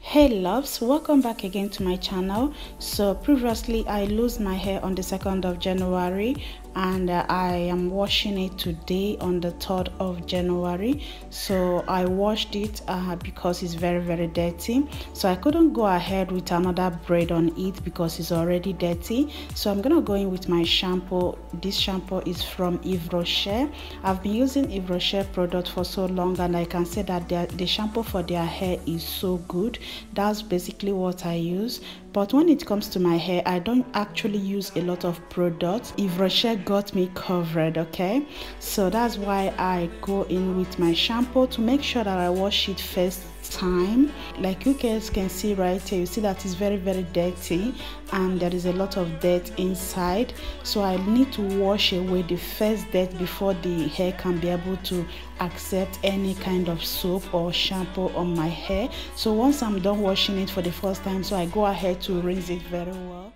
Hey loves, welcome back again to my channel. So previously I lost my hair on the 2nd of January and I am washing it today on the 3rd of January. So I washed it because it's very dirty, so I couldn't go ahead with another braid on it because it's already dirty. So I'm gonna go in with my shampoo. This shampoo is from Yves Rocher. I've been using Yves Rocher product for so long and I can say that the shampoo for their hair is so good. That's basically what I use. But when it comes to my hair, I don't actually use a lot of products. Yves Rocher got me covered, okay? So that's why I go in with my shampoo to make sure that I wash it first time. Like you guys can see right here, you see that it's very dirty and there is a lot of dirt inside. So I need to wash away the first dirt before the hair can be able to accept any kind of soap or shampoo on my hair. So once I'm done washing it for the first time, so I go ahead to rinse it very well.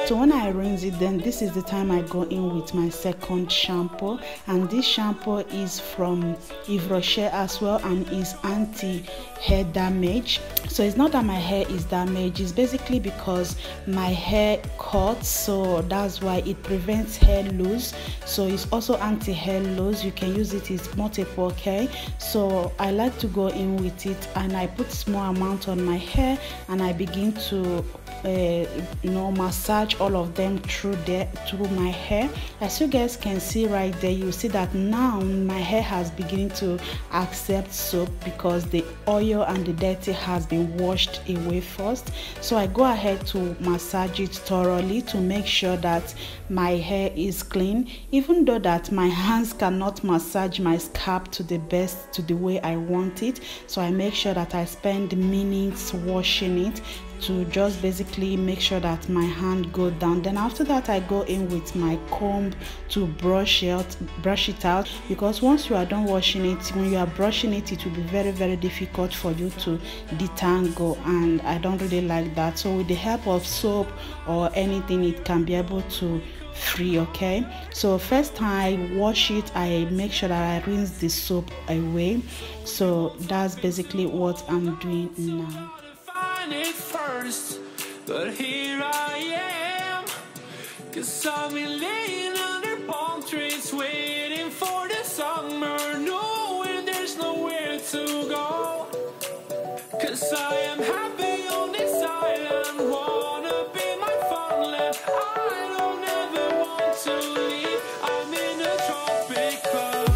So when I rinse it, then this is the time I go in with my second shampoo, and this shampoo is from Yves Rocher as well and is anti-hair damage. So it's not that my hair is damaged, it's basically because my hair cuts, so that's why it prevents hair loss. So it's also anti-hair loss. You can use it, it's multiple, okay? So I like to go in with it and I put small amount on my hair and I begin to massage all of them through my hair. As you guys can see right there, you see that now my hair has begun to accept soap because the oil and the dirty has been washed away first. So I go ahead to massage it thoroughly to make sure that my hair is clean, even though that my hands cannot massage my scalp to the way I want it. So I make sure that I spend minutes washing it to just basically make sure that my hand go down. Then after that I go in with my comb to brush it out, because once you are done washing it, when you are brushing it, it will be very difficult for you to detangle, and I don't really like that. So with the help of soap or anything, it can be able to free, okay? So first time I wash it, I make sure that I rinse the soap away. So that's basically what I'm doing now. First, but here I am, 'cause I've been laying under palm trees waiting for the summer, knowing there's nowhere to go, 'cause I am happy on this island, wanna be my funland, I don't ever want to leave, I'm in a tropic club.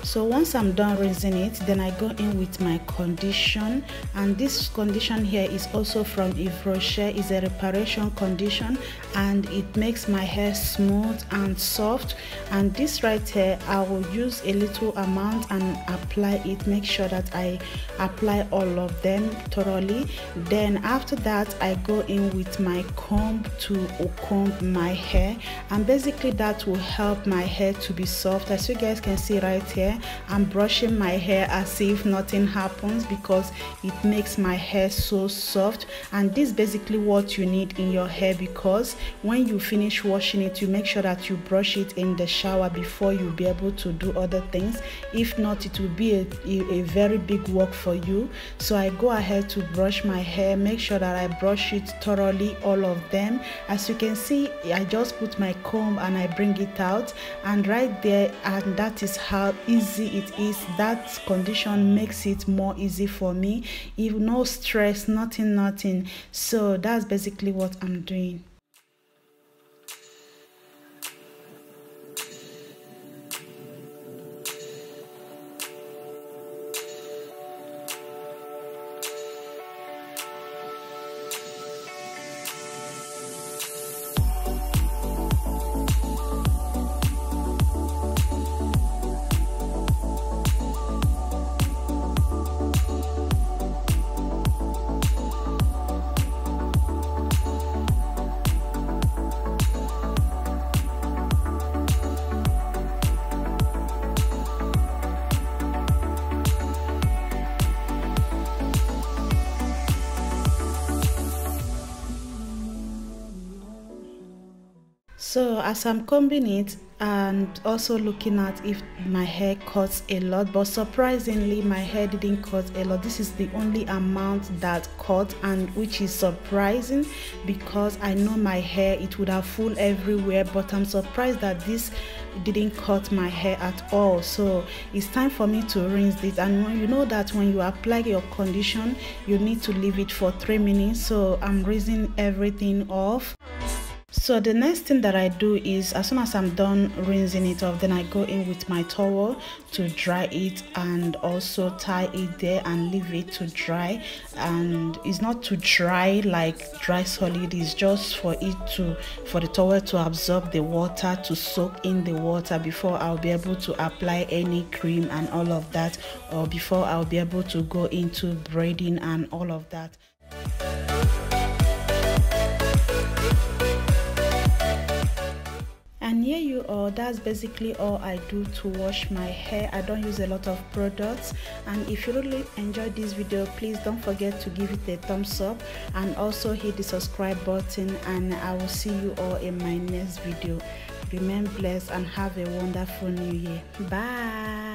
So once I'm done rinsing it, then I go in with my condition, and this condition here is also from Yves Rocher. It's a reparation condition and it makes my hair smooth and soft. And this right here, I will use a little amount and apply it, make sure that I apply all of them thoroughly. Then after that I go in with my comb to comb my hair, and basically that will help my hair to be soft. As you guys can see right here, I'm brushing my hair as if nothing happens because it makes my hair so soft. And this is basically what you need in your hair, because when you finish washing it, you make sure that you brush it in the shower before you'll be able to do other things. If not, it will be a very big work for you. So I go ahead to brush my hair, make sure that I brush it thoroughly, all of them. As you can see, I just put my comb and I bring it out, and right there, and that is how easy it is. That condition makes it more easy for me, even no stress, nothing. So that's basically what I'm doing. So as I'm combing it and also looking at if my hair cuts a lot, but surprisingly my hair didn't cut a lot. This is the only amount that cut, and which is surprising because I know my hair it would have full everywhere, but I'm surprised that this didn't cut my hair at all. So it's time for me to rinse it, and when you know that when you apply your condition you need to leave it for 3 minutes, so I'm rinsing everything off. So the next thing that I do is, as soon as I'm done rinsing it off, then I go in with my towel to dry it and also tie it there and leave it to dry. And it's not to dry like dry solid, it's just for the towel to absorb the water, to soak in the water before I'll be able to apply any cream and all of that, or before I'll be able to go into braiding and all of that. And here you are, that's basically all I do to wash my hair. I don't use a lot of products. And if you really enjoyed this video, please don't forget to give it a thumbs up and also hit the subscribe button, and I will see you all in my next video. Remain blessed and have a wonderful new year. Bye.